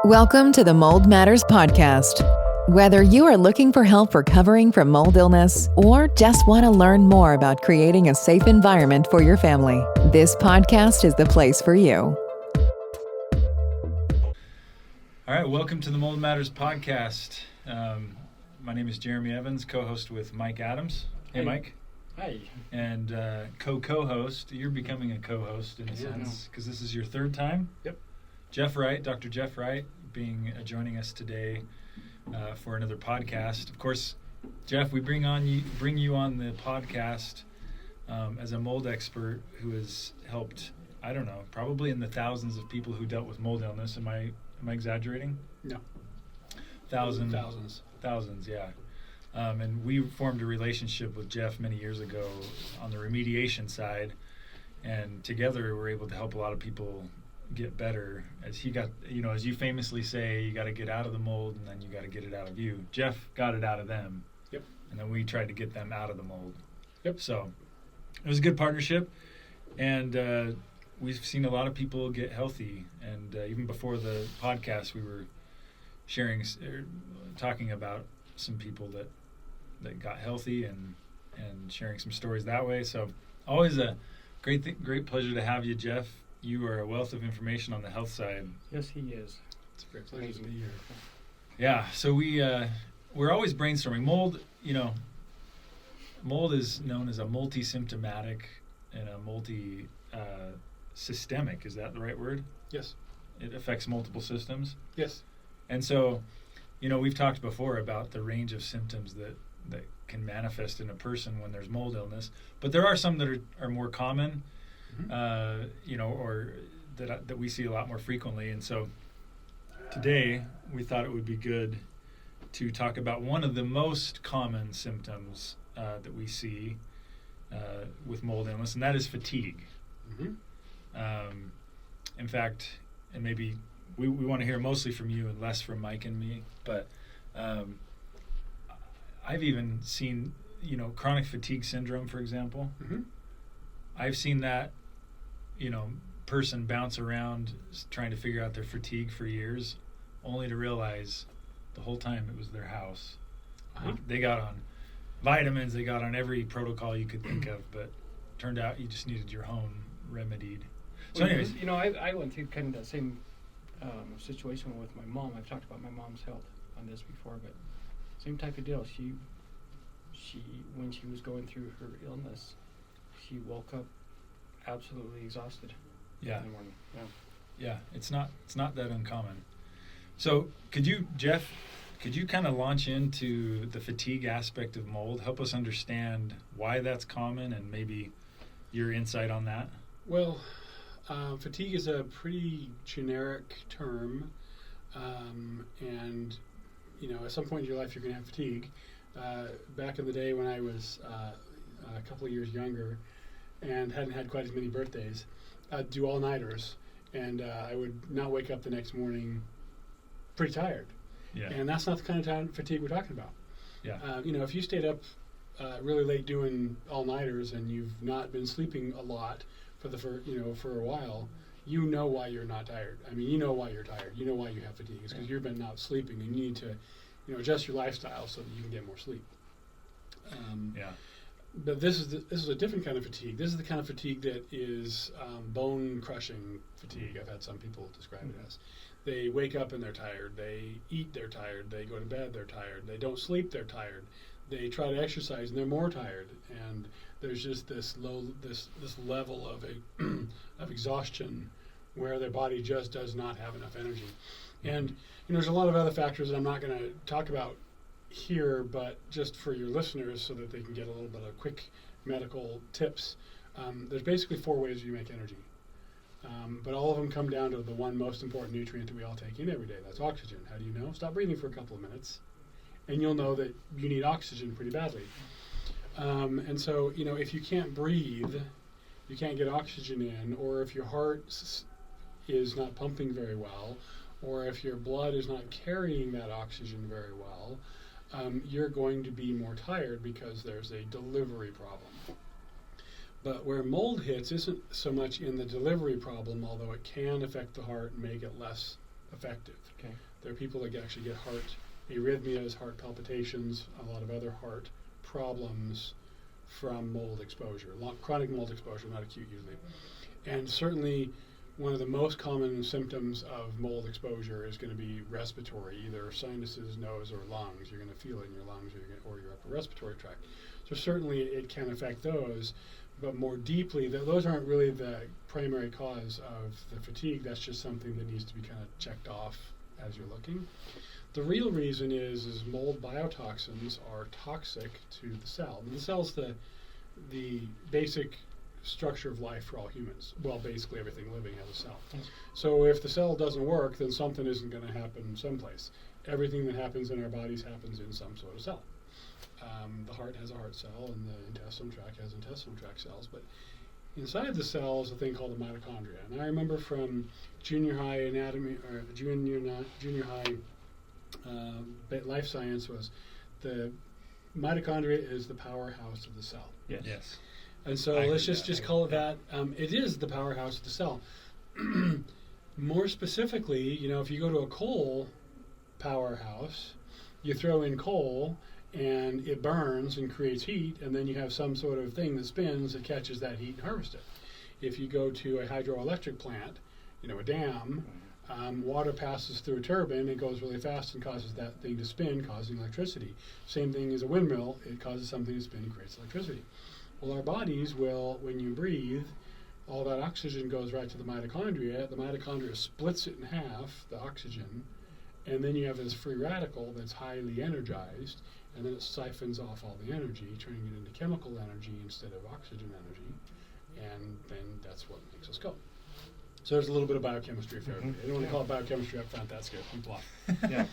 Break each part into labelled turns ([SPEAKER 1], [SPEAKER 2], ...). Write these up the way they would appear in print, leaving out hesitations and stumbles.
[SPEAKER 1] Welcome to the Mold Matters Podcast. Whether you are looking for help recovering from mold illness or just want to learn more about creating a safe environment for your family, this podcast is the place for you.
[SPEAKER 2] All right, welcome to the Mold Matters Podcast. My name is Jeremy Evans, co-host with Mike Adams. Hey, Mike.
[SPEAKER 3] Hi.
[SPEAKER 2] And co-host. You're becoming a co-host in a sense because this is your third time.
[SPEAKER 3] Yep.
[SPEAKER 2] Jeff Wright, Dr. Jeff Wright, joining us today for another podcast. Of course, Jeff, we bring you on the podcast as a mold expert who has helped, I don't know, probably in the thousands of people who dealt with mold illness. Am I exaggerating?
[SPEAKER 3] No.
[SPEAKER 2] Thousands, yeah. And we formed a relationship with Jeff many years ago on the remediation side, and together we're able to help a lot of people get better. As he got, as you famously say, you got to get out of the mold and then you got to get it out of you. Jeff got it out of them.
[SPEAKER 3] Yep.
[SPEAKER 2] And then we tried to get them out of the mold.
[SPEAKER 3] Yep.
[SPEAKER 2] So it was a good partnership, and we've seen a lot of people get healthy. And even before the podcast, we were talking about some people that got healthy and sharing some stories that way. So always a great pleasure to have you, Jeff. You are a wealth of information on the health side.
[SPEAKER 3] Yes, he is. It's a great pleasure to be here.
[SPEAKER 2] Yeah, so we're always brainstorming. Mold is known as a multi-symptomatic and a multi-systemic. Is that the right word?
[SPEAKER 3] Yes.
[SPEAKER 2] It affects multiple systems?
[SPEAKER 3] Yes.
[SPEAKER 2] And so, we've talked before about the range of symptoms that can manifest in a person when there's mold illness, but there are some that are more common, or that we see a lot more frequently. And so today we thought it would be good to talk about one of the most common symptoms that we see with mold illness, and that is fatigue.
[SPEAKER 3] Mm-hmm.
[SPEAKER 2] In fact, and maybe we want to hear mostly from you and less from Mike and me, but I've even seen, chronic fatigue syndrome, for example.
[SPEAKER 3] Mm-hmm.
[SPEAKER 2] I've seen that, person bounce around trying to figure out their fatigue for years, only to realize the whole time it was their house.
[SPEAKER 3] Uh-huh.
[SPEAKER 2] They got on vitamins, they got on every protocol you could think of, but turned out you just needed your home remedied. So anyways.
[SPEAKER 3] I went through kind of that same situation with my mom. I've talked about my mom's health on this before, but same type of deal. She when she was going through her illness, she woke up absolutely exhausted.
[SPEAKER 2] Yeah.
[SPEAKER 3] In the morning.
[SPEAKER 2] Yeah, it's not that uncommon. So Jeff, could you kind of launch into the fatigue aspect of mold? Help us understand why that's common and maybe your insight on that.
[SPEAKER 4] Well, fatigue is a pretty generic term, and at some point in your life you're going to have fatigue. Back in the day when I was a couple of years younger and hadn't had quite as many birthdays, I'd do all-nighters, and I would not wake up the next morning pretty tired.
[SPEAKER 2] Yeah.
[SPEAKER 4] And that's not the kind of fatigue we're talking about.
[SPEAKER 2] Yeah.
[SPEAKER 4] If you stayed up really late doing all-nighters and you've not been sleeping a lot for a while, you know why you're not tired. I mean, you know why you're tired. You know why you have fatigue. It's because you've been not sleeping, and you need to adjust your lifestyle so that you can get more sleep. But this is a different kind of fatigue. This is the kind of fatigue that is bone-crushing fatigue. I've had some people describe it as. They wake up and they're tired. They eat, they're tired. They go to bed, they're tired. They don't sleep, they're tired. They try to exercise and they're more tired. And there's just this level of exhaustion where their body just does not have enough energy. And there's a lot of other factors that I'm not going to talk about here, but just for your listeners so that they can get a little bit of quick medical tips. There's basically 4 ways you make energy. But all of them come down to the one most important nutrient that we all take in every day. That's oxygen. How do you know? Stop breathing for a couple of minutes, and you'll know that you need oxygen pretty badly. And so, if you can't breathe, you can't get oxygen in, or if your heart is not pumping very well, or if your blood is not carrying that oxygen very well, you're going to be more tired because there's a delivery problem. But where mold hits isn't so much in the delivery problem, although it can affect the heart and make it less effective.
[SPEAKER 3] Okay.
[SPEAKER 4] There are people that actually get heart arrhythmias, heart palpitations, a lot of other heart problems from mold exposure, chronic mold exposure, not acute usually. And certainly one of the most common symptoms of mold exposure is going to be respiratory, either sinuses, nose, or lungs. You're going to feel it in your lungs or your upper respiratory tract. So certainly it can affect those, but more deeply, those aren't really the primary cause of the fatigue. That's just something that needs to be kind of checked off as you're looking. The real reason is mold biotoxins are toxic to the cell. And the cell's the basic structure of life for all humans. Well, basically everything living has a cell. So if the cell doesn't work, then something isn't going to happen someplace. Everything that happens in our bodies happens in some sort of cell. The heart has a heart cell, and the intestinal tract has intestinal tract cells. But inside the cell is a thing called the mitochondria. And I remember from junior high anatomy, or junior high life science, was the mitochondria is the powerhouse of the cell.
[SPEAKER 2] Yes.
[SPEAKER 4] And so let's just call it that. It is the powerhouse of the cell. More specifically, if you go to a coal powerhouse, you throw in coal and it burns and creates heat, and then you have some sort of thing that spins that catches that heat and harvests it. If you go to a hydroelectric plant, a dam, water passes through a turbine, it goes really fast and causes that thing to spin, causing electricity. Same thing as a windmill, it causes something to spin and creates electricity. Well, our bodies will, when you breathe, all that oxygen goes right to the mitochondria. The mitochondria splits it in half, the oxygen, and then you have this free radical that's highly energized, and then it siphons off all the energy, turning it into chemical energy instead of oxygen energy, and then that's what makes us go. So there's a little bit of biochemistry for everybody. I don't want to call it biochemistry up front, that scares people off.
[SPEAKER 3] Yeah.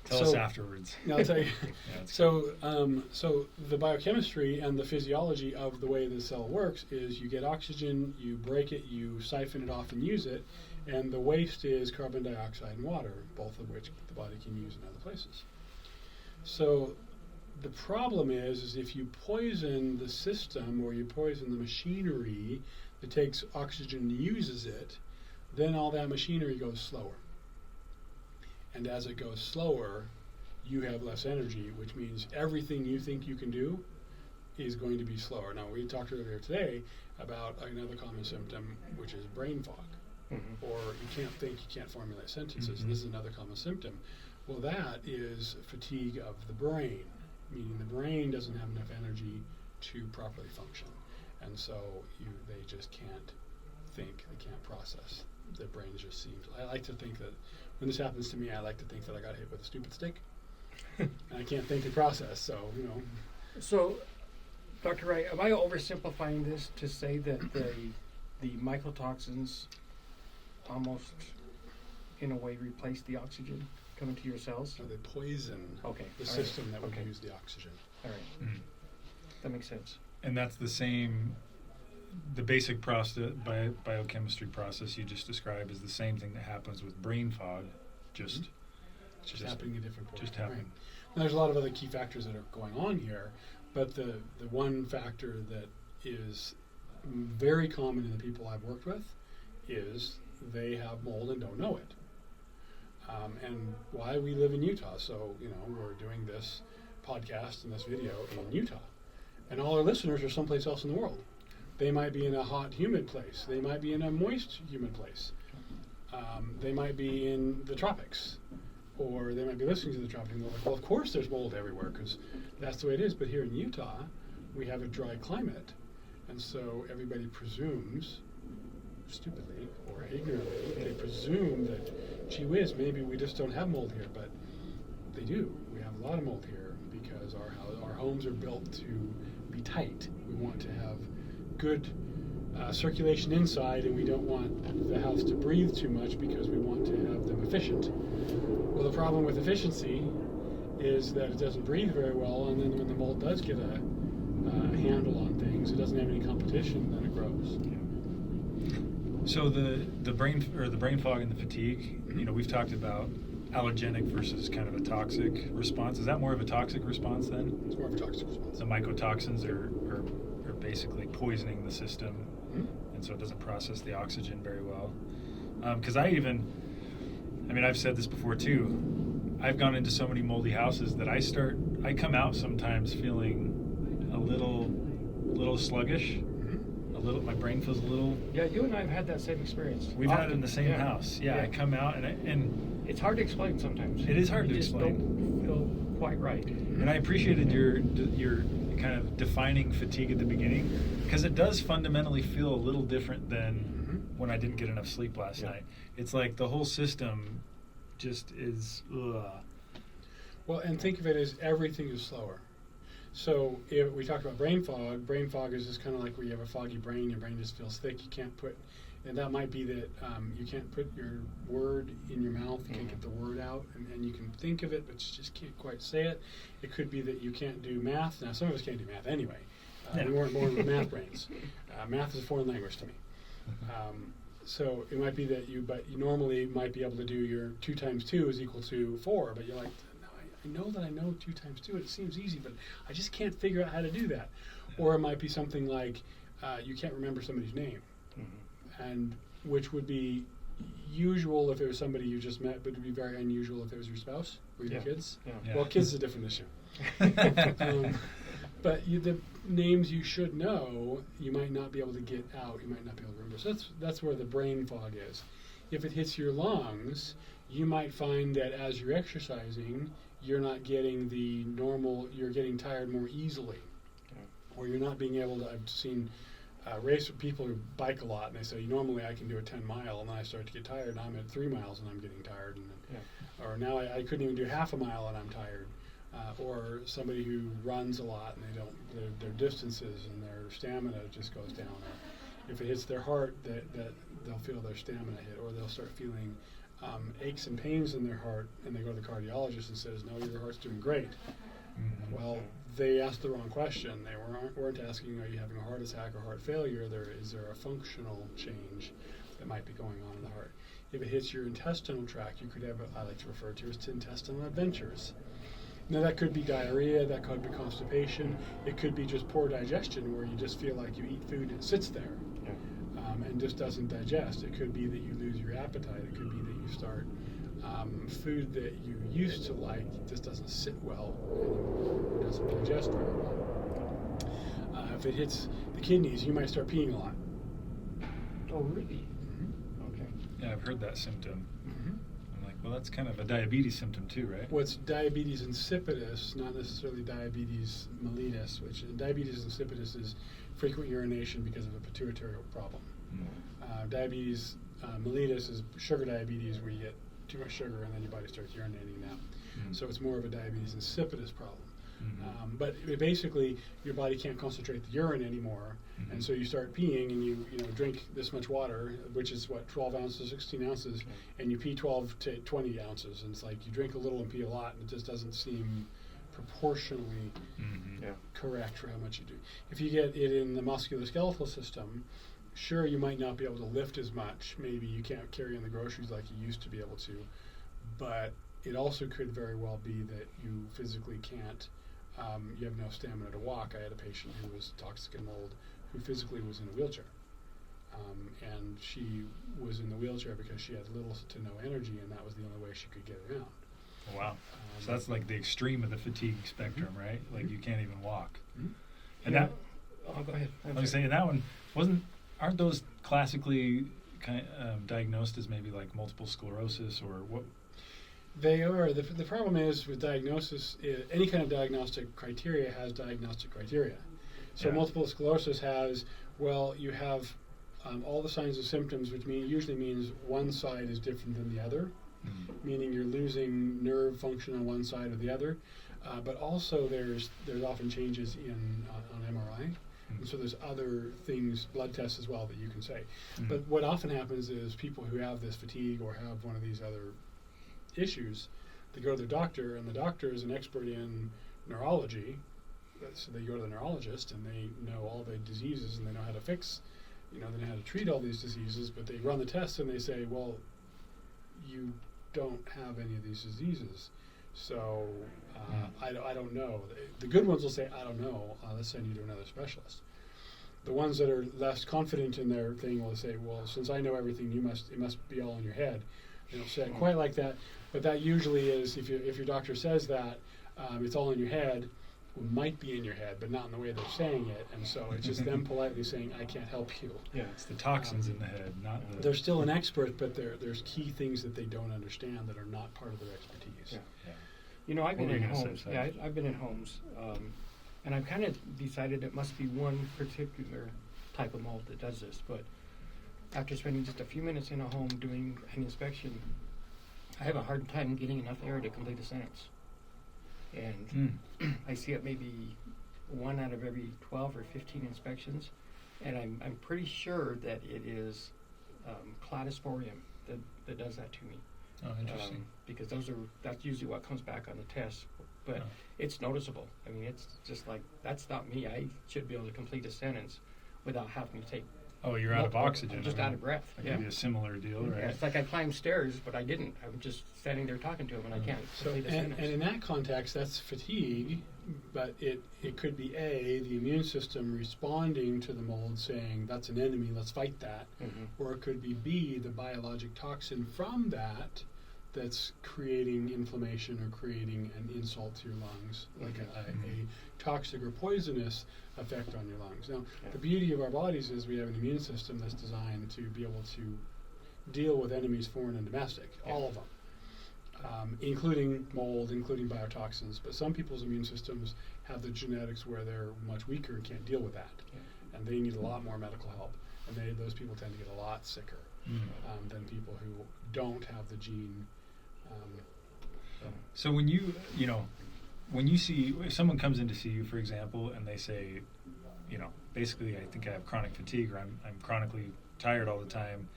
[SPEAKER 2] Tell us afterwards.
[SPEAKER 4] No, I'll tell you.
[SPEAKER 2] Yeah,
[SPEAKER 4] So the biochemistry and the physiology of the way the cell works is you get oxygen, you break it, you siphon it off and use it, and the waste is carbon dioxide and water, both of which the body can use in other places. So the problem is if you poison the system or you poison the machinery that takes oxygen and uses it, then all that machinery goes slower. And as it goes slower, you have less energy, which means everything you think you can do is going to be slower. Now, we talked earlier today about another common symptom, which is brain fog. Or you can't think, you can't formulate sentences. This is another common symptom. Well, that is fatigue of the brain, meaning the brain doesn't have enough energy to properly function. And so they just can't think, they can't process. Their brain just seems, I like to think that when this happens to me, I like to think that I got hit with a stupid stick. And I can't think and process, so,
[SPEAKER 3] So, Dr. Wright, am I oversimplifying this to say that the mycotoxins almost, in a way, replace the oxygen coming to your cells?
[SPEAKER 4] So they poison the system that would use the oxygen.
[SPEAKER 3] All right. That makes sense.
[SPEAKER 2] And that's the basic process, biochemistry process you just described is the same thing that happens with brain fog, just
[SPEAKER 4] happening in different parts
[SPEAKER 2] just
[SPEAKER 4] of the brain.
[SPEAKER 2] happening.
[SPEAKER 4] Now, there's a lot of other key factors that are going on here, but the one factor that is very common in the people I've worked with is they have mold and don't know it. And why we live in Utah, so we're doing this podcast and this video in Utah, and all our listeners are someplace else in the world. They might be in a hot, humid place. They might be in a moist, humid place. They might be in the tropics, or they might be listening to the tropics. And they're like, well, of course there's mold everywhere, because that's the way it is. But here in Utah, we have a dry climate, and so everybody presumes, stupidly or ignorantly, they presume that, gee whiz, maybe we just don't have mold here, but they do. We have a lot of mold here because our homes are built to be tight. We want to have good circulation inside, and we don't want the house to breathe too much because we want to have them efficient. Well, the problem with efficiency is that it doesn't breathe very well, and then when the mold does get a handle on things, it doesn't have any competition, then it grows.
[SPEAKER 2] So the brain fog and the fatigue, we've talked about allergenic versus kind of a toxic response. Is that more of a toxic response then?
[SPEAKER 4] It's more of a toxic response.
[SPEAKER 2] The mycotoxins are basically poisoning the system, and so it doesn't process the oxygen very well. Because I even I mean, I've said this before too. I've gone into so many moldy houses that I come out sometimes feeling a little sluggish. My brain feels a little.
[SPEAKER 3] Yeah, you and I have had that same experience.
[SPEAKER 2] We've had it in the same house. Yeah, I come out and
[SPEAKER 3] it's hard to explain sometimes.
[SPEAKER 2] It is hard to
[SPEAKER 3] just
[SPEAKER 2] explain.
[SPEAKER 3] Don't feel quite right.
[SPEAKER 2] And I appreciated your kind of defining fatigue at the beginning, because it does fundamentally feel a little different than when I didn't get enough sleep last night. It's like the whole system just is.
[SPEAKER 4] Well, and think of it as everything is slower. So if we talked about brain fog is just kind of like where you have a foggy brain, your brain just feels thick, you can't put, and that might be that you can't put your word in your mouth, you can't get the word out, and you can think of it, but you just can't quite say it. It could be that you can't do math. Now, some of us can't do math anyway. We weren't born with math brains. Math is a foreign language to me. So it might be that you normally might be able to do your 2 times 2 is equal to 4, but you're like, I know that I know 2 times 2. It seems easy, but I just can't figure out how to do that. Yeah. Or it might be something like you can't remember somebody's name, and which would be usual if it was somebody you just met, but it would be very unusual if it was your spouse or your kids. Yeah. Well, kids is a different issue. But the names you should know, you might not be able to get out. You might not be able to remember. So that's where the brain fog is. If it hits your lungs, you might find that as you're exercising, you're not getting the normal, you're getting tired more easily. Or you're not being able to, I've seen race people who bike a lot, and they say, normally I can do a 10 mile, and then I start to get tired, and I'm at 3 miles, and I'm getting tired. Or now I couldn't even do half a mile, and I'm tired. Or somebody who runs a lot, and they don't, their distances and their stamina just goes down. Or if it hits their heart, that they'll feel their stamina hit, or they'll start feeling aches and pains in their heart, and they go to the cardiologist and says, no, your heart's doing great. Well, they asked the wrong question. They weren't asking, are you having a heart attack or heart failure? Is there a functional change that might be going on in the heart? If it hits your intestinal tract, you could have what I like to refer to as intestinal adventures. Now, that could be diarrhea, that could be constipation, it could be just poor digestion, where you just feel like you eat food and it sits there and just doesn't digest. It could be that you lose your appetite. It could be that you start food that you used to like just doesn't sit well anymore, doesn't digest very well. If it hits the kidneys, you might start peeing a lot.
[SPEAKER 3] Oh, really? Okay.
[SPEAKER 2] Yeah, I've heard that symptom. I'm like, well, that's kind of a diabetes symptom too, right?
[SPEAKER 4] What's diabetes insipidus, not necessarily diabetes mellitus, which diabetes insipidus is frequent urination because of a pituitary problem. Diabetes mellitus is sugar diabetes, where you get too much sugar and then your body starts urinating now. So it's more of a diabetes insipidus problem. But basically, your body can't concentrate the urine anymore, and so you start peeing, and you drink this much water, which is what, 12 ounces, 16 ounces, and you pee 12 to 20 ounces, and it's like you drink a little and pee a lot, and it just doesn't seem proportionally correct for how much you do. If you get it in the musculoskeletal system, sure, you might not be able to lift as much. Maybe you can't carry in the groceries like you used to be able to, but it also could very well be that you physically can't, you have no stamina to walk. I had a patient who was toxic and mold who physically was in a wheelchair. And she was in the wheelchair because she had little to no energy, and that was the only way she could get around.
[SPEAKER 2] Oh, wow. So that's like the extreme of the fatigue spectrum, right? Like you can't even walk. And that,
[SPEAKER 3] oh, go ahead.
[SPEAKER 2] I was saying that one aren't those classically diagnosed as maybe like multiple sclerosis or what?
[SPEAKER 4] They are. The problem is with diagnosis, any kind of diagnostic criteria has diagnostic criteria. So multiple sclerosis has, well, you have all the signs and symptoms, which usually means one side is different than the other, meaning you're losing nerve function on one side or the other. But also there's often changes on MRI. And so there's other things, blood tests as well, that you can say. But what often happens is people who have this fatigue or have one of these other issues, they go to their doctor, and the doctor is an expert in neurology. So they go to the neurologist, and they know all the diseases, and they know how to fix, they know how to treat all these diseases, but they run the tests, and they say, well, you don't have any of these diseases. So I don't know. The good ones will say, I don't know, let's send you to another specialist. The ones that are less confident in their thing will say, well, since I know everything, it must be all in your head. They don't say it quite like that, but that usually is, if your doctor says that, it's all in your head. Well, might be in your head, but not in the way they're saying it, and so it's just them politely saying, "I can't help you."
[SPEAKER 2] Yeah, it's the toxins in the head, not the.
[SPEAKER 4] They're still an expert, but there's key things that they don't understand that are not part of their expertise.
[SPEAKER 3] Yeah.
[SPEAKER 2] Yeah.
[SPEAKER 3] You know, I've
[SPEAKER 2] What
[SPEAKER 3] been
[SPEAKER 2] were
[SPEAKER 3] in
[SPEAKER 2] you gonna say,
[SPEAKER 3] homes.
[SPEAKER 2] Seth?
[SPEAKER 3] Yeah, I've been in homes, and I've kind of decided it must be one particular type of mold that does this. But after spending just a few minutes in a home doing an inspection, I have a hard time getting enough air to complete a sentence. And I see it maybe 1 out of every 12 or 15 inspections, and I'm pretty sure that it is cladosporium that does that to me.
[SPEAKER 2] Oh, interesting.
[SPEAKER 3] Because that's usually what comes back on the test, but
[SPEAKER 2] Oh.
[SPEAKER 3] it's noticeable. I mean, it's just like, that's not me. I should be able to complete a sentence without having to take.
[SPEAKER 2] Oh, you're out of oxygen.
[SPEAKER 3] I'm just
[SPEAKER 2] I mean,
[SPEAKER 3] out of breath.
[SPEAKER 2] That
[SPEAKER 3] Yeah.
[SPEAKER 2] could be a similar deal, right?
[SPEAKER 3] Yeah, it's like I climbed stairs, but I didn't. I'm just standing there talking to him, and I can't
[SPEAKER 4] So,
[SPEAKER 3] complete a
[SPEAKER 4] and
[SPEAKER 3] sentence.
[SPEAKER 4] in that context, that's fatigue, but it could be the immune system responding to the mold, saying that's an enemy, let's fight that, or it could be B, the biologic toxin from that's creating inflammation or creating an insult to your lungs, like a toxic or poisonous effect on your lungs. Now, the beauty of our bodies is we have an immune system that's designed to be able to deal with enemies, foreign and domestic, all of them, including mold, including biotoxins. But some people's immune systems have the genetics where they're much weaker and can't deal with that, and they need a lot more medical help. And those people tend to get a lot sicker than people who don't have the gene.
[SPEAKER 2] So when you see, if someone comes in to see you, for example, and they say, basically, I think I have chronic fatigue, or I'm chronically tired all the time,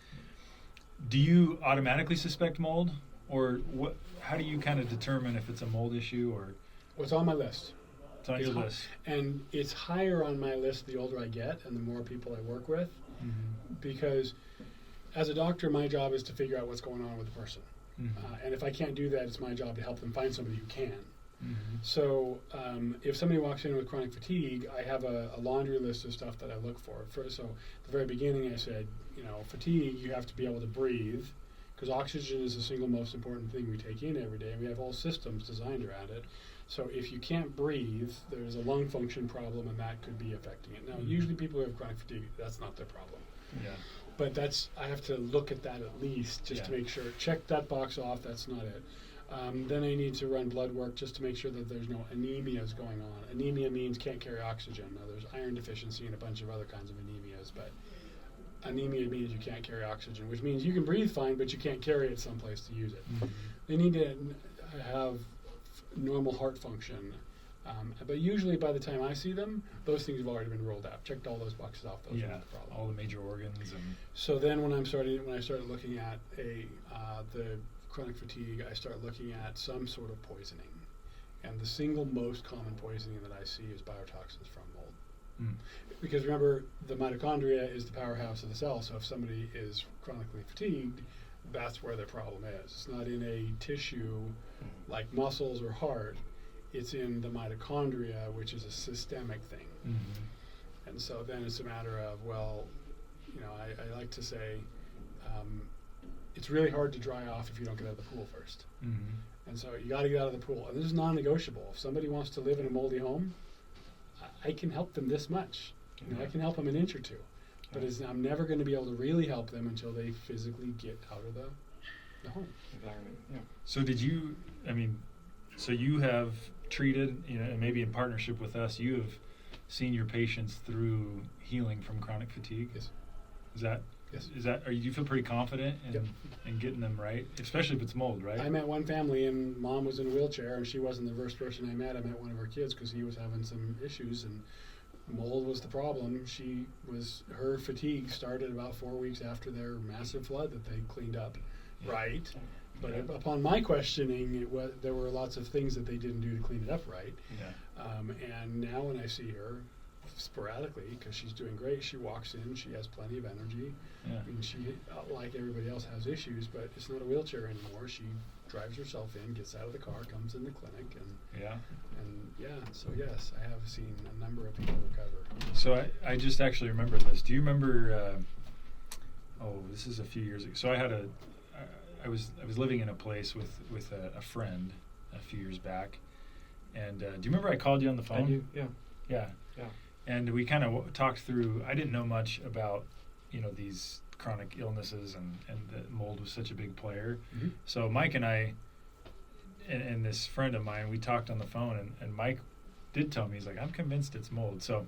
[SPEAKER 2] do you automatically suspect mold, or what? How do you kind of determine if it's a mold issue, or?
[SPEAKER 4] What's on my list?
[SPEAKER 2] It's on your list.
[SPEAKER 4] And it's higher on my list the older I get and the more people I work with, because as a doctor, my job is to figure out what's going on with the person. And if I can't do that, it's my job to help them find somebody who can. So if somebody walks in with chronic fatigue, I have a laundry list of stuff that I look for. So at the very beginning I said, fatigue, you have to be able to breathe, because oxygen is the single most important thing we take in every day, and we have whole systems designed around it. So if you can't breathe, there's a lung function problem, and that could be affecting it. Now, usually people who have chronic fatigue, that's not their problem.
[SPEAKER 2] Yeah.
[SPEAKER 4] But I have to look at that at least just to make sure. Check that box off, that's not it. Then I need to run blood work just to make sure that there's no anemias going on. Anemia means can't carry oxygen. Now, there's iron deficiency and a bunch of other kinds of anemias, but anemia means you can't carry oxygen, which means you can breathe fine, but you can't carry it someplace to use it. They need to have normal heart function. But usually by the time I see them, those things have already been rolled out. Checked all those boxes off. Those are not the problem.
[SPEAKER 2] All the major organs. And
[SPEAKER 4] so then when I started looking at the chronic fatigue, I start looking at some sort of poisoning. And the single most common poisoning that I see is biotoxins from mold. Because remember, the mitochondria is the powerhouse of the cell, so if somebody is chronically fatigued, that's where their problem is. It's not in a tissue like muscles or heart. It's in the mitochondria, which is a systemic thing. And so then it's a matter of, I like to say, it's really hard to dry off if you don't get out of the pool first. And so you got to get out of the pool. And this is non-negotiable. If somebody wants to live in a moldy home, I can help them this much. I can help them an inch or two. But I'm never going to be able to really help them until they physically get out of the home.
[SPEAKER 3] Environment, yeah.
[SPEAKER 2] so so you have treated, and maybe in partnership with us, you have seen your patients through healing from chronic fatigue.
[SPEAKER 4] Yes.
[SPEAKER 2] Is that? Do you feel pretty confident in getting them right, especially if it's mold, right?
[SPEAKER 4] I met one family, and mom was in a wheelchair, and she wasn't the first person I met. I met one of her kids because he was having some issues, and mold was the problem. Her fatigue started about 4 weeks after their massive flood that they cleaned up. Right. But upon my questioning, there were lots of things that they didn't do to clean it up right. And now when I see her sporadically, because she's doing great, she walks in, she has plenty of energy. I mean, she, like everybody else, has issues, but it's not a wheelchair anymore. She drives herself in, gets out of the car, comes in the clinic, so yes, I have seen a number of people recover.
[SPEAKER 2] So I just actually remember this. Do you remember? This is a few years ago. So I I was living in a place with a friend a few years back, and do you remember I called you on the phone?
[SPEAKER 3] I do. Yeah.
[SPEAKER 2] Yeah.
[SPEAKER 3] Yeah.
[SPEAKER 2] And we kind of talked through. I didn't know much about these chronic illnesses, and that mold was such a big player.
[SPEAKER 4] Mm-hmm.
[SPEAKER 2] So Mike and I, and this friend of mine, we talked on the phone, and Mike did tell me, he's like, I'm convinced it's mold. So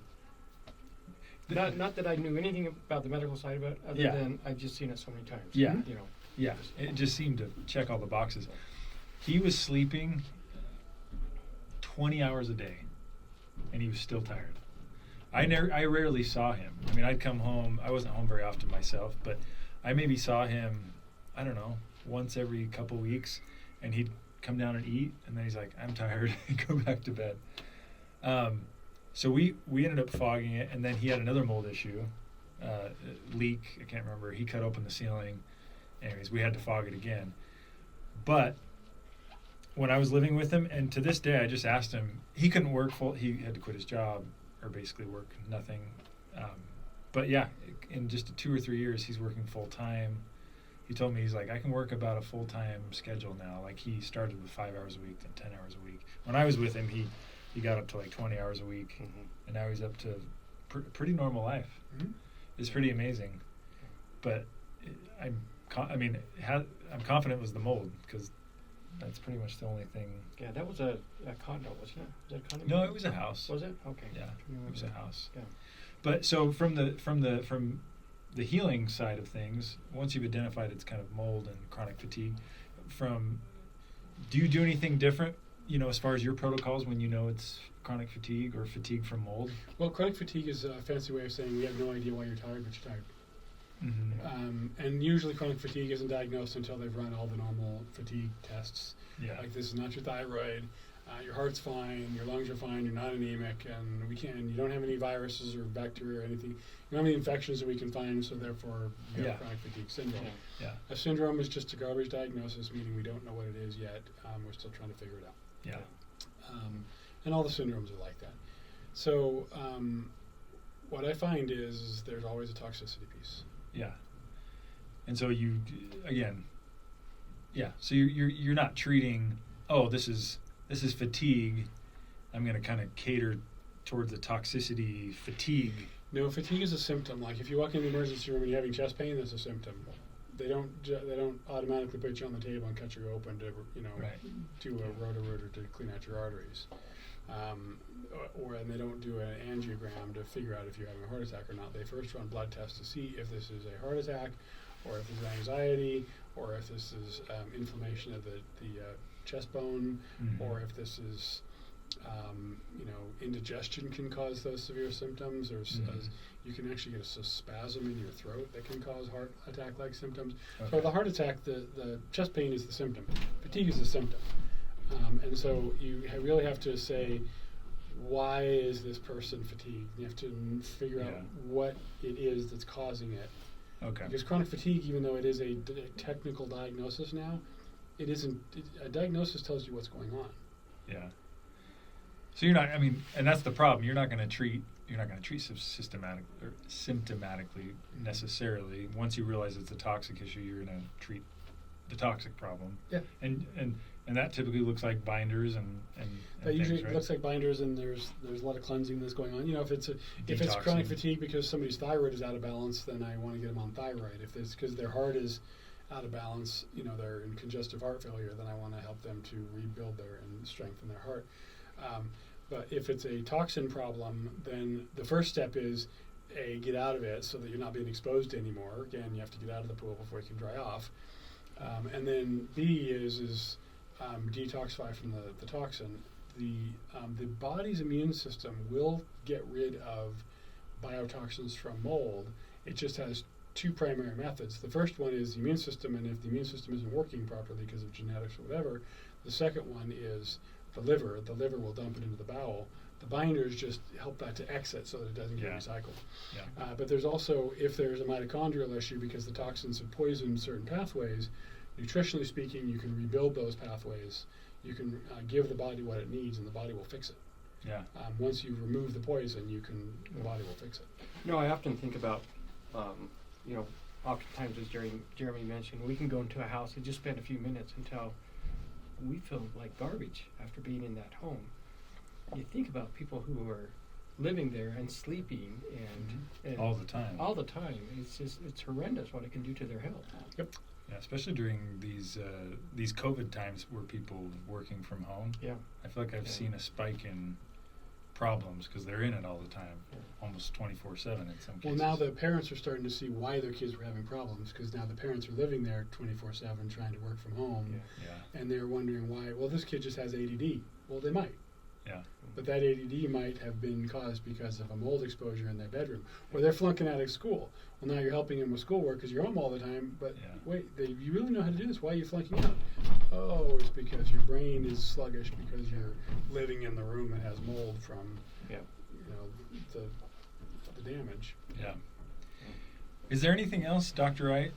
[SPEAKER 3] Not that I knew anything about the medical side of it, other
[SPEAKER 2] Yeah.
[SPEAKER 3] than I've just seen it so many times.
[SPEAKER 2] Yeah.
[SPEAKER 3] You know.
[SPEAKER 2] yeah, it just seemed to check all the boxes. He was sleeping 20 hours a day, and he was still tired. I rarely saw him. I mean, I'd come home. I wasn't home very often myself, but I maybe saw him, I don't know, once every couple weeks, and he'd come down and eat, and then he's like, I'm tired, and go back to bed. So we ended up fogging it, and then he had another mold issue, leak, I can't remember. He cut open the ceiling. Anyways, we had to fog it again. But when I was living with him, and to this day, I just asked him, he couldn't work he had to quit his job, or basically work nothing. But yeah, in just 2 or 3 years, he's working full time. He told me, he's like, I can work about a full-time schedule now. Like, he started with 5 hours a week, then 10 hours a week. When I was with him, he got up to like 20 hours a week, and now he's up to pretty normal life.
[SPEAKER 4] Mm-hmm.
[SPEAKER 2] It's pretty amazing. But I'm confident it was the mold, because that's pretty much the only thing.
[SPEAKER 3] Yeah, that was a condo, wasn't it? Was that a condo?
[SPEAKER 2] No, it was a house.
[SPEAKER 3] Was it? Okay.
[SPEAKER 2] Yeah, it was a house.
[SPEAKER 3] Yeah.
[SPEAKER 2] But so from the healing side of things, once you've identified it's kind of mold and chronic fatigue, do you do anything different, as far as your protocols when it's chronic fatigue or fatigue from mold?
[SPEAKER 4] Well, chronic fatigue is a fancy way of saying we have no idea why you're tired, but you're tired.
[SPEAKER 2] Mm-hmm.
[SPEAKER 4] And usually chronic fatigue isn't diagnosed until they've run all the normal fatigue tests.
[SPEAKER 2] Yeah.
[SPEAKER 4] Like, this is not your thyroid, your heart's fine, your lungs are fine, you're not anemic, and you don't have any viruses or bacteria or anything. You don't have any infections that we can find, so therefore you have chronic fatigue syndrome.
[SPEAKER 2] Yeah.
[SPEAKER 4] A syndrome is just a garbage diagnosis, meaning we don't know what it is yet. We're still trying to figure it out.
[SPEAKER 2] Yeah.
[SPEAKER 4] And all the syndromes are like that. So what I find is there's always a toxicity piece.
[SPEAKER 2] Yeah. And so so you're not treating, this is fatigue, I'm going to kind of cater towards the toxicity fatigue.
[SPEAKER 4] No, fatigue is a symptom. Like, if you walk in the emergency room and you're having chest pain, that's a symptom. They don't automatically put you on the table and cut you open to do a roto-rooter to clean out your arteries, and they don't do an angiogram to figure out if you're having a heart attack or not. They first run blood tests to see if this is a heart attack, or if this is anxiety, or if this is inflammation of the chest bone,
[SPEAKER 2] Mm-hmm.
[SPEAKER 4] or if this is indigestion can cause those severe symptoms, or you can actually get a spasm in your throat that can cause heart attack-like symptoms.
[SPEAKER 2] Okay.
[SPEAKER 4] So the heart attack, the chest pain is the symptom. Fatigue is the symptom. And so you really have to say, why is this person fatigued? You have to figure out what it is that's causing it.
[SPEAKER 2] Okay.
[SPEAKER 4] Because chronic fatigue, even though it is a technical diagnosis now, it isn't. A diagnosis tells you what's going on.
[SPEAKER 2] Yeah. So you're not. I mean, and that's the problem. You're not going to treat symptomatically necessarily. Once you realize it's a toxic issue, you're going to treat the toxic problem.
[SPEAKER 4] Yeah.
[SPEAKER 2] And that typically looks like binders and
[SPEAKER 4] That usually
[SPEAKER 2] things, right?
[SPEAKER 4] looks like binders, and there's a lot of cleansing that's going on. If it's chronic fatigue because somebody's thyroid is out of balance, then I want to get them on thyroid. If it's because their heart is out of balance, they're in congestive heart failure, then I want to help them to rebuild and strengthen their heart. But if it's a toxin problem, then the first step is A, get out of it so that you're not being exposed anymore. Again, you have to get out of the pool before you can dry off. And then B is detoxify from the toxin. The body's immune system will get rid of biotoxins from mold. It just has two primary methods. The first one is the immune system, and if the immune system isn't working properly because of genetics or whatever, the second one is the liver. The liver will dump it into the bowel. The binders just help that to exit so that it doesn't get recycled.
[SPEAKER 2] Yeah.
[SPEAKER 4] But there's also, if there's a mitochondrial issue because the toxins have poisoned certain pathways, nutritionally speaking, you can rebuild those pathways. You can give the body what it needs, and the body will fix it.
[SPEAKER 2] Yeah.
[SPEAKER 4] Once you remove the poison, the body will fix it.
[SPEAKER 3] I often think about, oftentimes, as Jeremy mentioned, we can go into a house and just spend a few minutes until we feel like garbage after being in that home. You think about people who are living there and sleeping and
[SPEAKER 2] all the time.
[SPEAKER 3] All the time. It's horrendous what it can do to their health.
[SPEAKER 4] Yep.
[SPEAKER 2] Yeah, especially during these COVID times where people working from home.
[SPEAKER 3] Yeah.
[SPEAKER 2] I feel like I've seen a spike in problems because they're in it all the time, almost 24/7 in some cases.
[SPEAKER 4] Well, now the parents are starting to see why their kids were having problems, because now the parents are living there 24/7 trying to work from home, and they're wondering why. Well, this kid just has ADD. Well, they might.
[SPEAKER 2] Yeah.
[SPEAKER 4] But that ADD might have been caused because of a mold exposure in their bedroom, or they're flunking out of school. Well, now you're helping them with schoolwork because you're home all the time, but wait, you really know how to do this. Why are you flunking out? Oh, it's because your brain is sluggish because you're living in the room that has mold from, the damage.
[SPEAKER 2] Yeah. Is there anything else, Dr. Wright,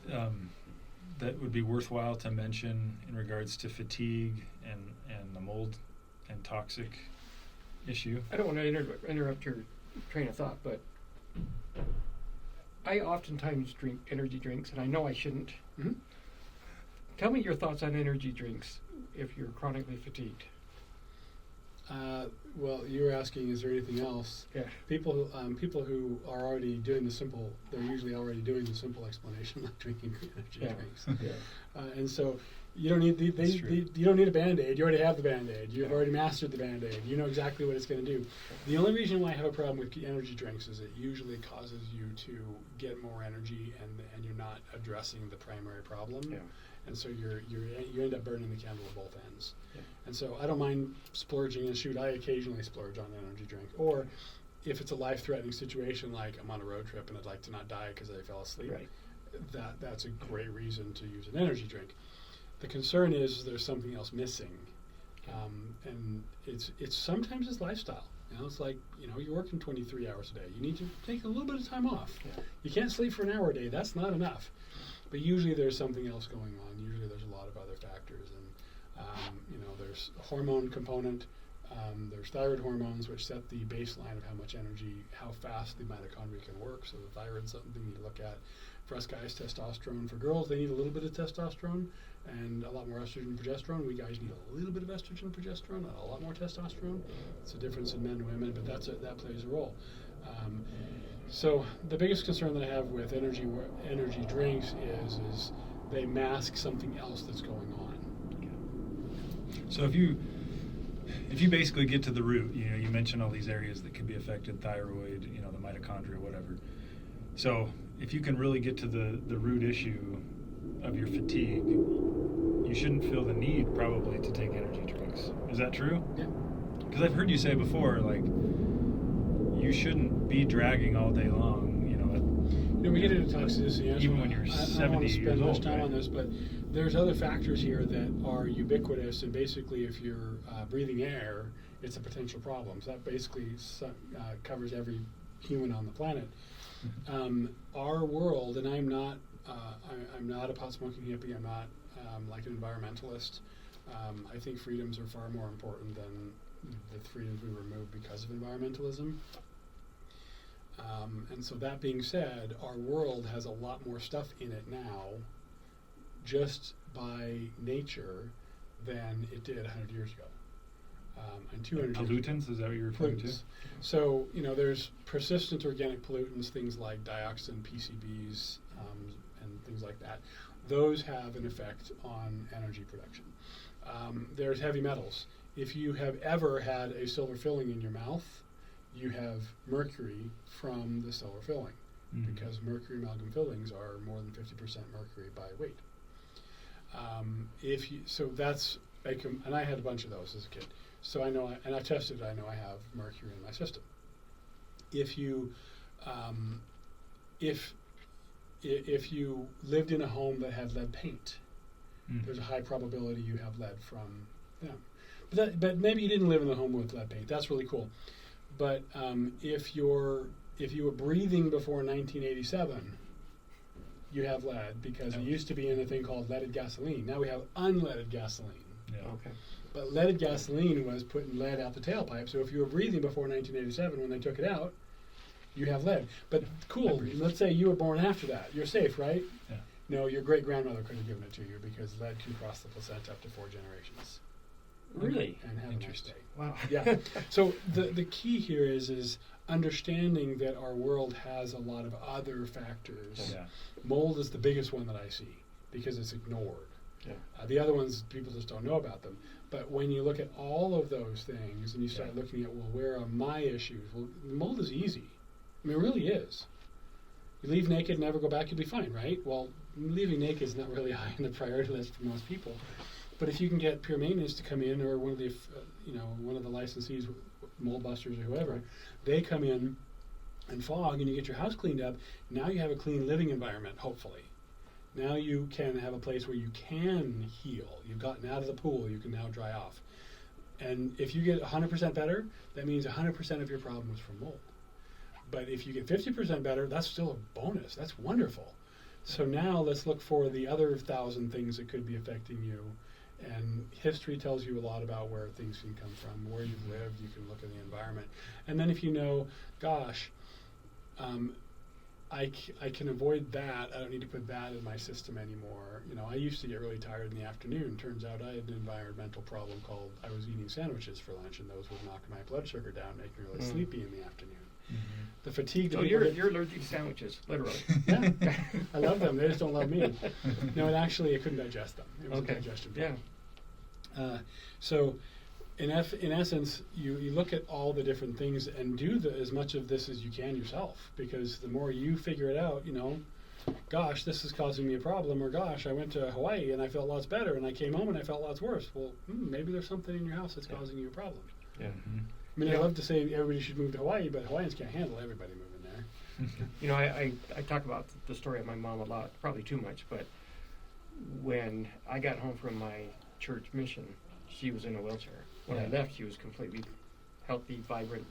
[SPEAKER 2] that would be worthwhile to mention in regards to fatigue and the mold and toxic issue?
[SPEAKER 3] I don't want to interrupt your train of thought, but I oftentimes drink energy drinks, and I know I shouldn't.
[SPEAKER 4] Mm-hmm.
[SPEAKER 3] Tell me your thoughts on energy drinks if you're chronically fatigued.
[SPEAKER 4] Well, you were asking, is there anything else?
[SPEAKER 3] Yeah.
[SPEAKER 4] People who are already doing the simple, they're usually already doing the simple explanation, like drinking energy drinks.
[SPEAKER 3] Yeah.
[SPEAKER 4] And so you don't need you don't need a Band-Aid. You already have the Band-Aid. You've already mastered the Band-Aid. You know exactly what it's going to do. The only reason why I have a problem with energy drinks is it usually causes you to get more energy, and you're not addressing the primary problem. Yeah. And so you end up burning the candle at both ends. Yeah. And so I don't mind splurging, and shoot, I occasionally splurge on an energy drink. Or if it's a life-threatening situation, like I'm on a road trip and I'd like to not die because I fell asleep, that's a great reason to use an energy drink. The concern is there's something else missing, and it's sometimes it's lifestyle. It's like you're working 23 hours a day. You need to take a little bit of time off. Yeah. You can't sleep for an hour a day. That's not enough. But usually there's something else going on. Usually there's a lot of other factors, and there's a hormone component. There's thyroid hormones, which set the baseline of how much energy, how fast the mitochondria can work. So the thyroid's something you look at. For us guys, testosterone. For girls, they need a little bit of testosterone and a lot more estrogen and progesterone. We guys need a little bit of estrogen and progesterone and a lot more testosterone. It's a difference in men and women, but that plays a role. So the biggest concern that I have with energy drinks is they mask something else that's going on.
[SPEAKER 2] So if you basically get to the root, you mentioned all these areas that could be affected, thyroid, the mitochondria, whatever. So if you can really get to the root issue of your fatigue, you shouldn't feel the need probably to take energy drinks. Is that true?
[SPEAKER 4] Yeah.
[SPEAKER 2] Because I've heard you say before, like, you shouldn't be dragging all day long,
[SPEAKER 4] we get into toxicity.
[SPEAKER 2] Even when you're 70
[SPEAKER 4] I don't want to spend much time
[SPEAKER 2] right?
[SPEAKER 4] on this, but there's other factors here that are ubiquitous, and basically if you're breathing air, it's a potential problem. So that basically covers every human on the planet. Our world, and I'm not a pot-smoking hippie, I'm not like an environmentalist. I think freedoms are far more important than the freedoms we remove because of environmentalism. And so that being said, our world has a lot more stuff in it now, just by nature, than it did 100 years ago. And 200
[SPEAKER 2] pollutants,
[SPEAKER 4] years ago.
[SPEAKER 2] is that what you're referring to?
[SPEAKER 4] So, there's persistent organic pollutants, things like dioxin, PCBs, and things like that. Those have an effect on energy production. There's heavy metals. If you have ever had a silver filling in your mouth, you have mercury from the silver filling, because mercury amalgam fillings are more than 50% mercury by weight. And I had a bunch of those as a kid. So I know, and I tested, I know I have mercury in my system. If you lived in a home that had lead paint, there's a high probability you have lead from them. But maybe you didn't live in a home with lead paint. That's really cool. But if you were breathing before 1987, you have lead, because it used to be in a thing called leaded gasoline. Now we have unleaded gasoline.
[SPEAKER 2] Yeah.
[SPEAKER 3] Okay.
[SPEAKER 4] But leaded gasoline was putting lead out the tailpipe. So if you were breathing before 1987, when they took it out, you have lead. But cool, let's say you were born after that. You're safe, right?
[SPEAKER 2] Yeah.
[SPEAKER 4] No, your great-grandmother could have given it to you because lead can cross the placenta up to 4 generations.
[SPEAKER 3] Really?
[SPEAKER 4] And have a nice
[SPEAKER 2] Interesting.
[SPEAKER 4] day.
[SPEAKER 3] Wow.
[SPEAKER 4] Yeah. So the key here is understanding that our world has a lot of other factors.
[SPEAKER 2] Yeah.
[SPEAKER 4] Mold is the biggest one that I see because it's ignored.
[SPEAKER 3] Yeah.
[SPEAKER 4] The other ones, people just don't know about them. But when you look at all of those things and you start looking at, well, where are my issues? Well, mold is easy. I mean, it really is. You leave naked and never go back, you'll be fine, right? Well, leaving naked is not really high on the priority list for most people. But if you can get pure maintenance to come in, or one of the, one of the licensees, mold busters or whoever, they come in and fog, and you get your house cleaned up. Now you have a clean living environment, hopefully. Now you can have a place where you can heal. You've gotten out of the pool, you can now dry off. And if you get 100% better, that means 100% of your problem was from mold. But if you get 50% better, that's still a bonus. That's wonderful. So now let's look for the other 1,000 things that could be affecting you. And history tells you a lot about where things can come from, where you've lived. You can look at the environment. And then if you know, gosh, I can avoid that. I don't need to put that in my system anymore. I used to get really tired in the afternoon. Turns out I had an environmental problem called I was eating sandwiches for lunch, and those would knock my blood sugar down, make me really sleepy in the afternoon.
[SPEAKER 2] Mm-hmm.
[SPEAKER 4] The fatigue.
[SPEAKER 3] So you're allergic to sandwiches, literally.
[SPEAKER 4] Yeah, I love them. They just don't love me. No, I couldn't digest them. It was a digestion problem.
[SPEAKER 3] Yeah.
[SPEAKER 4] So, in essence, you look at all the different things and do as much of this as you can yourself, because the more you figure it out, gosh, this is causing me a problem, or gosh, I went to Hawaii and I felt lots better, and I came home and I felt lots worse. Well, maybe there's something in your house that's causing you a problem.
[SPEAKER 3] Yeah.
[SPEAKER 2] Mm-hmm.
[SPEAKER 4] I mean, I love to say everybody should move to Hawaii, but Hawaiians can't handle everybody moving there.
[SPEAKER 3] I talk about the story of my mom a lot, probably too much, but when I got home from my church mission, she was in a wheelchair. When I left, she was completely healthy, vibrant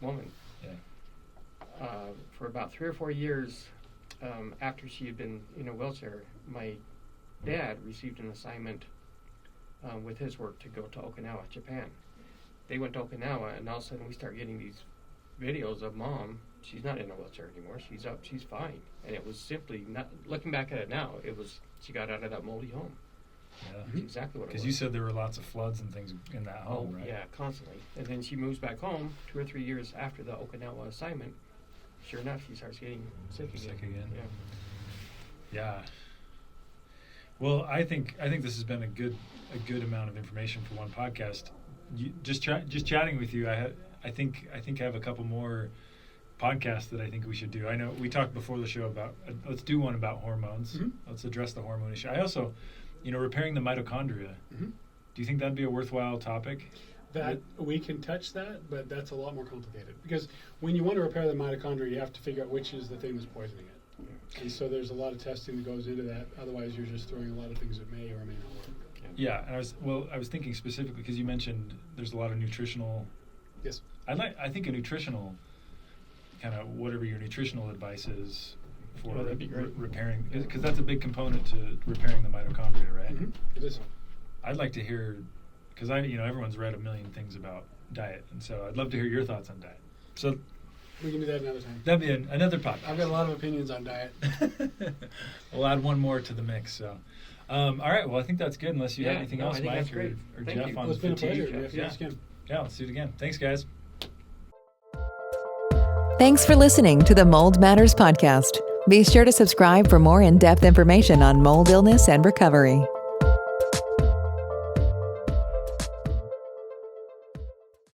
[SPEAKER 3] woman.
[SPEAKER 2] Yeah.
[SPEAKER 3] For about 3 or 4 years after she had been in a wheelchair, my dad received an assignment with his work to go to Okinawa, Japan. They went to Okinawa, and all of a sudden we start getting these videos of Mom. She's not in a wheelchair anymore. She's up. She's fine. And it was simply not. Looking back at it now, she got out of that moldy home.
[SPEAKER 2] Yeah.
[SPEAKER 3] That's exactly what it was.
[SPEAKER 2] Because you said there were lots of floods and things in that home, right?
[SPEAKER 3] Yeah, constantly. And then she moves back home 2 or 3 years after the Okinawa assignment. Sure enough, she starts getting sick again.
[SPEAKER 2] Yeah. Well, I think this has been a good amount of information for one podcast. Just chatting with you, I think I have a couple more podcasts that I think we should do. I know we talked before the show about let's do one about hormones. Mm-hmm. Let's address the hormone issue. I also, repairing the mitochondria. Mm-hmm. Do you think that'd be a worthwhile topic?
[SPEAKER 4] That we can touch that, but that's a lot more complicated, because when you want to repair the mitochondria, you have to figure out which is the thing that's poisoning it. And so there's a lot of testing that goes into that. Otherwise, you're just throwing a lot of things that may or may not work.
[SPEAKER 2] Yeah, and I was thinking specifically because you mentioned there's a lot of nutritional.
[SPEAKER 4] Yes.
[SPEAKER 2] I think a nutritional kind of whatever your nutritional advice is for
[SPEAKER 3] that'd be great.
[SPEAKER 2] Repairing, because that's a big component to repairing the mitochondria, right?
[SPEAKER 4] Mm-hmm. It is.
[SPEAKER 2] I'd like to hear, because everyone's read a million things about diet, and so I'd love to hear your thoughts on diet. So
[SPEAKER 4] we can do that another time.
[SPEAKER 2] That'd be another podcast.
[SPEAKER 4] I've got a lot of opinions on diet.
[SPEAKER 2] We'll add one more to the mix. So, all right. Well, I think that's good. Unless you have anything else, Mike or Jeff
[SPEAKER 3] you.
[SPEAKER 2] on
[SPEAKER 4] it's been
[SPEAKER 2] fatigue.
[SPEAKER 4] A pleasure.
[SPEAKER 2] Yeah, let's do it again. Thanks, guys.
[SPEAKER 1] Thanks for listening to the Mold Matters podcast. Be sure to subscribe for more in-depth information on mold illness and recovery.